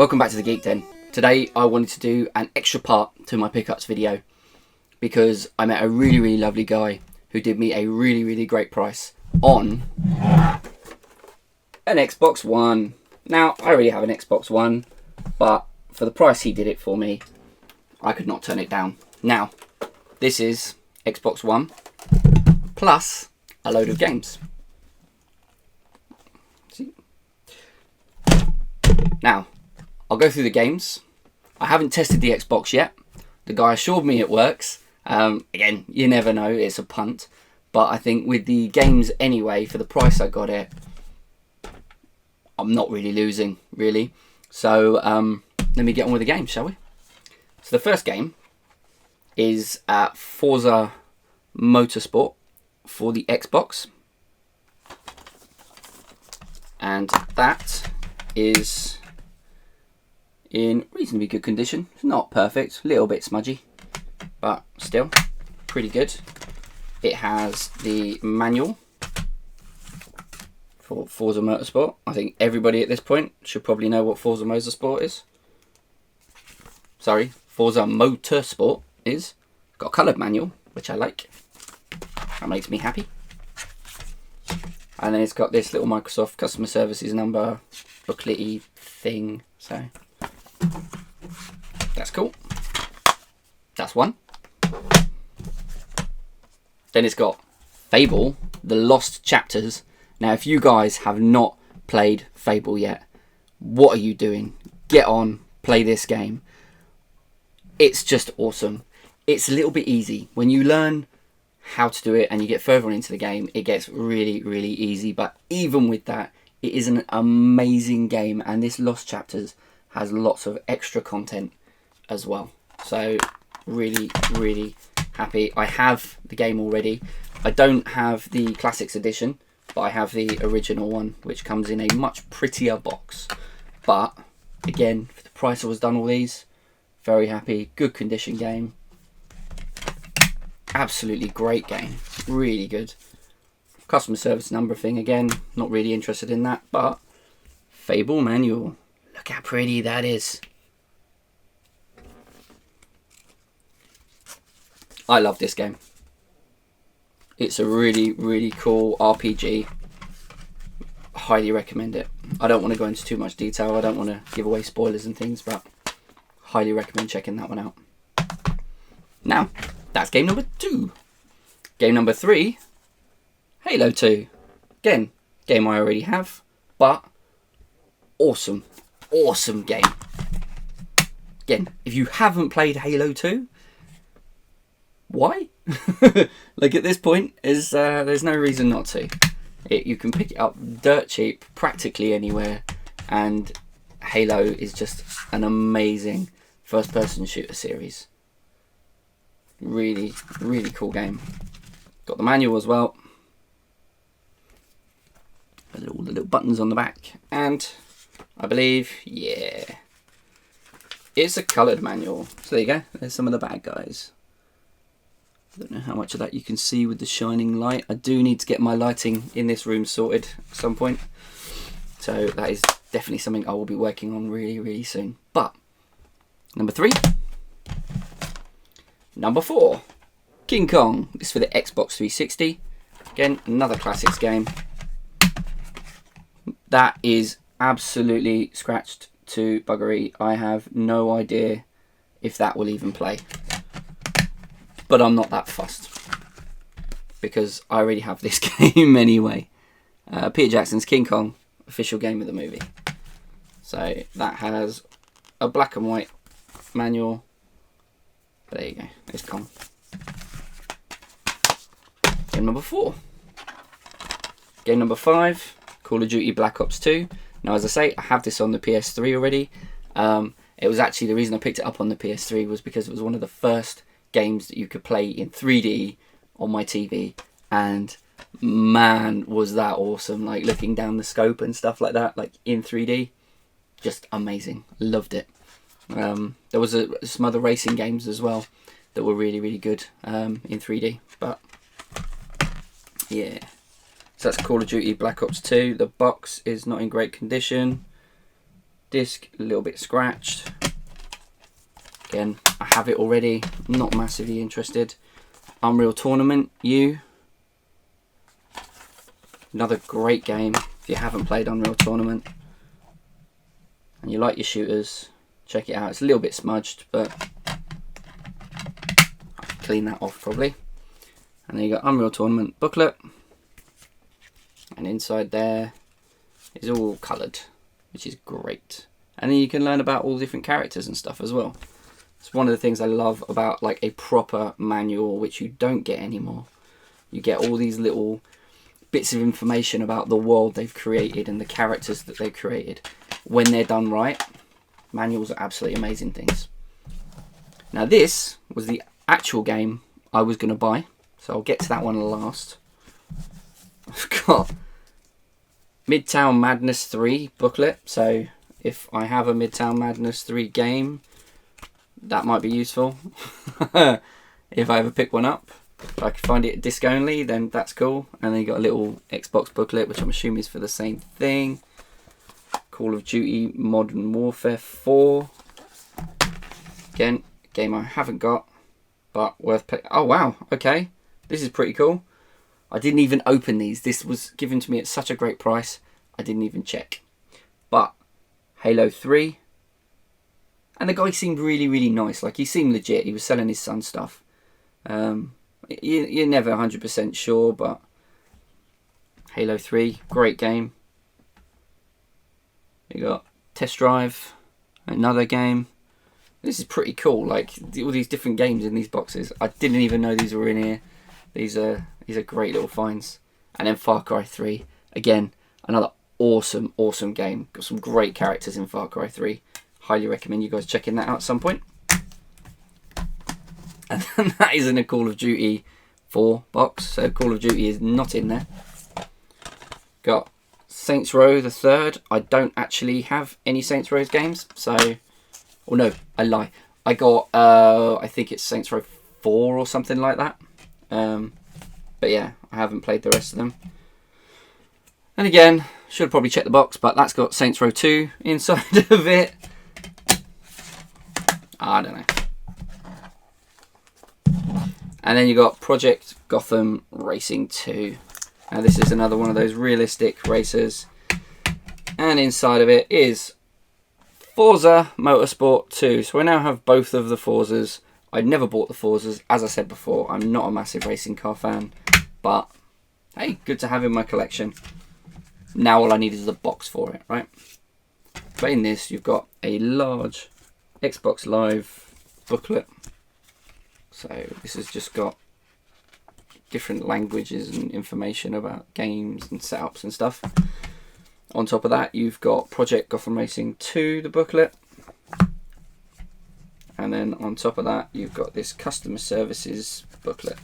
Welcome back to the Geek Den. Today I wanted to do an extra part to my pickups video because I met a really lovely guy who did me a really great price on an Xbox One. Now I already have an Xbox One, but for the price he did it for me, I could not turn it down. Now this is Xbox One plus a load of games. See? Now I'll go through the games. I haven't tested the Xbox yet. The guy assured me it works. Again, you never know, it's a punt. But I think with the games anyway, for the price I got it, I'm not really losing, really. So let me get on with the game, shall we? So the first game is Forza Motorsport for the Xbox. And that is in reasonably good condition. It's not perfect, a little bit smudgy, but still pretty good. It has the manual for Forza Motorsport. I think everybody at this point should probably know what Forza Motorsport is. Sorry, Forza Motorsport is. Got a coloured manual, which I like. That makes me happy. And then it's got this little Microsoft customer services number booklet-y thing. So that's cool. That's one. Then it's got Fable, The Lost Chapters. Now, if you guys have not played Fable yet, what are you doing? Get on, play this game. It's just awesome. It's a little bit easy. When you learn how to do it and you get further into the game, it gets really easy. But even with that, it is an amazing game. And this Lost Chapters has lots of extra content as well. So really happy. I have the game already. I don't have the Classics edition, but I have the original one, which comes in a much prettier box. But again, for the price I was done all these, very happy. Good condition game. Absolutely great game. Really good. Customer service number thing, again, not really interested in that, but Fable manual. Look how pretty that is. I love this game. It's a really cool RPG. Highly recommend it. I don't want to go into too much detail. I don't want to give away spoilers and things, but highly recommend checking that one out. Now, that's game number 2. Game number 3, Halo 2. Again, game I already have, but awesome game. Again, if you haven't played Halo 2, why? Like at this point, there's no reason not to. You can pick it up dirt cheap, practically anywhere, and Halo is just an amazing first-person shooter series. Really cool game. Got the manual as well. All the little buttons on the back, and I believe, yeah, it's a coloured manual. So there you go. There's some of the bad guys. I don't know how much of that you can see with the shining light. I do need to get my lighting in this room sorted at some point. So that is definitely something I will be working on really soon. But number 3. Number 4. King Kong. This is for the Xbox 360. Again, another classics game. That is absolutely scratched to buggery. I have no idea if that will even play. But I'm not that fussed, because I already have this game anyway. Peter Jackson's King Kong, official game of the movie. So that has a black and white manual. There you go, there's Kong. Game number 4. Game number 5, Call of Duty Black Ops 2. Now, as I say, I have this on the PS3 already. It was actually, the reason I picked it up on the PS3 was because it was one of the first games that you could play in 3D on my TV, and man, was that awesome. Like looking down the scope and stuff like that, like in 3D, just amazing. Loved it. There was some other racing games as well that were really good in 3D, but yeah. So that's Call of Duty Black Ops 2. The box is not in great condition. disc, a little bit scratched. Again, I have it already, not massively interested. Unreal Tournament U. Another great game if you haven't played Unreal Tournament and you like your shooters, check it out. It's a little bit smudged, but I can clean that off probably. And then you got Unreal Tournament booklet, and inside there is all coloured, which is great. And then you can learn about all the different characters and stuff as well. It's one of the things I love about like a proper manual, which you don't get anymore. You get all these little bits of information about the world they've created and the characters that they've created. When they're done right, manuals are absolutely amazing things. Now this was the actual game I was going to buy, so I'll get to that one last. I've got Midtown Madness 3 booklet, so if I have a Midtown Madness 3 game, that might be useful. If I ever pick one up. If I can find it disc only, then that's cool. And then you got a little Xbox booklet, which I'm assuming is for the same thing. Call of Duty Modern Warfare 4. Again, a game I haven't got, but worth playing. Oh wow, okay. This is pretty cool. I didn't even open these. This was given to me at such a great price, I didn't even check. But Halo 3. And the guy seemed really, really nice. Like, he seemed legit. He was selling his son stuff. You're never 100% sure, but Halo 3, great game. You got Test Drive, another game. This is pretty cool, like all these different games in these boxes. I didn't even know these were in here. These are great little finds. And then Far Cry 3, again, another awesome game. Got some great characters in Far Cry 3. Highly recommend you guys checking that out at some point. And then that is in a Call of Duty 4 box, so Call of Duty is not in there. Got Saints Row the 3rd. I don't actually have any Saints Row games, so... Oh no, I lie. I got, I think it's Saints Row 4 or something like that. But yeah, I haven't played the rest of them. And again, should have probably checked the box, but that's got Saints Row 2 inside of it. I don't know. And then you got Project Gotham Racing 2. Now this is another one of those realistic racers. And inside of it is Forza Motorsport 2. So I now have both of the Forzas. I'd never bought the Forzas. As I said before, I'm not a massive racing car fan. But, hey, good to have in my collection. Now all I need is the box for it, right? But in this, you've got a large Xbox Live booklet. So this has just got different languages and information about games and setups and stuff. On top of that, you've got Project Gotham Racing 2, the booklet. And then on top of that, you've got this customer services booklet.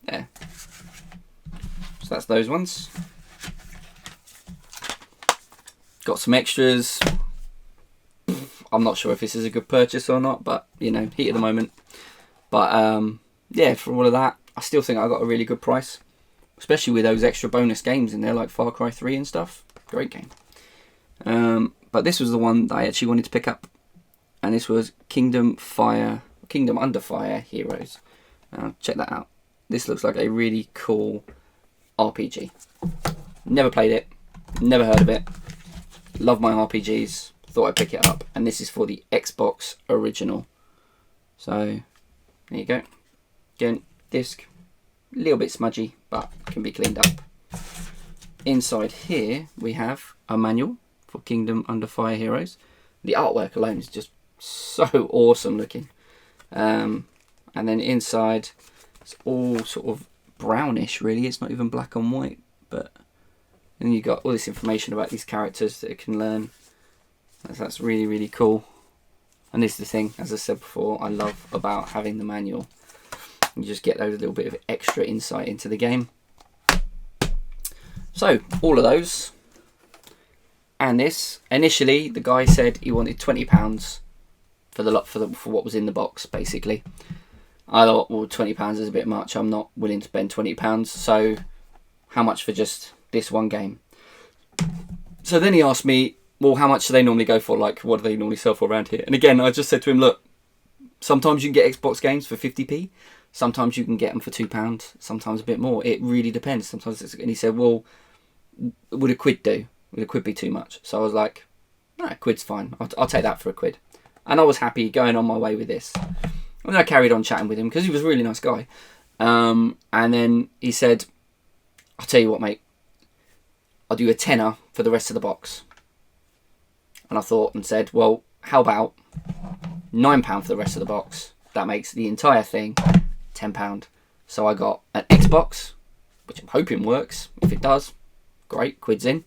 There. So that's those ones. Got some extras. I'm not sure if this is a good purchase or not, but you know, heat at the moment. But yeah, for all of that, I still think I got a really good price, especially with those extra bonus games in there like Far Cry 3 and stuff. Great game. But this was the one that I actually wanted to pick up, and this was Kingdom Under Fire Heroes. Check that out. This looks like a really cool RPG. Never played it, never heard of it. Love my RPGs. Thought I'd pick it up, and this is for the Xbox original. So there you go. Again, disc, a little bit smudgy, but can be cleaned up. Inside here we have a manual for Kingdom Under Fire Heroes. The artwork alone is just so awesome looking. And then inside it's all sort of brownish really. It's not even black and white, but then you've got all this information about these characters that you can learn. That's really, really cool. And this is the thing, as I said before, I love about having the manual. You just get those little bit of extra insight into the game. So, all of those. And this, initially, the guy said he wanted £20 for the lot for what was in the box, basically. I thought, well, £20 is a bit much. I'm not willing to spend £20. So, how much for just this one game? So then he asked me, well, how much do they normally go for? Like, what do they normally sell for around here? And again, I just said to him, look, sometimes you can get Xbox games for 50p. Sometimes you can get them for £2. Sometimes a bit more. It really depends. Sometimes and he said, well, would a quid do? Would a quid be too much? So I was like, no, quid's fine. I'll take that for a quid. And I was happy going on my way with this. And then I carried on chatting with him because he was a really nice guy. And then he said, I'll tell you what, mate. I'll do a tenner for the rest of the box. And I thought and said, well, how about £9 for the rest of the box? That makes the entire thing £10. So I got an Xbox, which I'm hoping works. If it does, great, quid's in.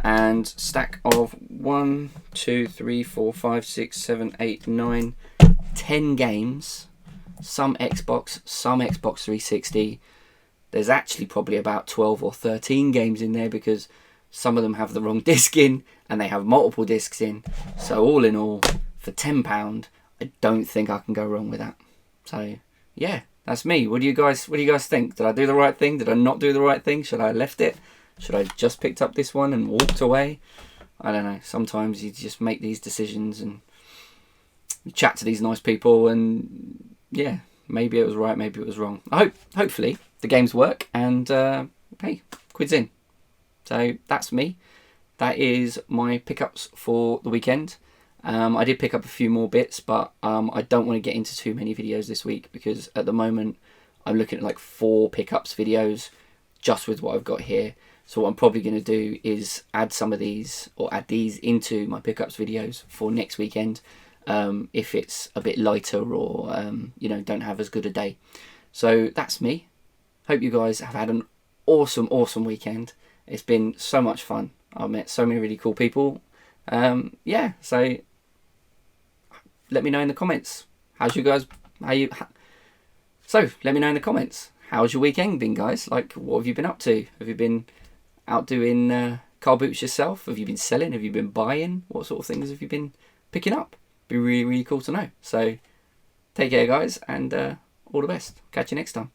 And stack of 1, 2, 3, 4, 5, 6, 7, 8, 9, 10 games. Some Xbox, some Xbox 360. There's actually probably about 12 or 13 games in there because some of them have the wrong disc in and they have multiple discs in. So all in all, for £10, I don't think I can go wrong with that. So yeah, that's me. What do you guys think? Did I do the right thing? Did I not do the right thing? Should I have left it? Should I have just picked up this one and walked away? I don't know. Sometimes you just make these decisions and you chat to these nice people and yeah, maybe it was right, maybe it was wrong. Hopefully the games work and hey, quid's in. So that's me. That is my pickups for the weekend. I did pick up a few more bits, but I don't want to get into too many videos this week because at the moment I'm looking at like 4 pickups videos just with what I've got here. So what I'm probably going to do is add some of these or add these into my pickups videos for next weekend if it's a bit lighter or you know, don't have as good a day. So that's me. Hope you guys have had an awesome weekend. It's been so much fun. I've met so many really cool people. Yeah, so let me know in the comments. So let me know in the comments. How's your weekend been, guys? Like, what have you been up to? Have you been out doing car boots yourself? Have you been selling? Have you been buying? What sort of things have you been picking up? Be really cool to know. So take care, guys, and all the best. Catch you next time.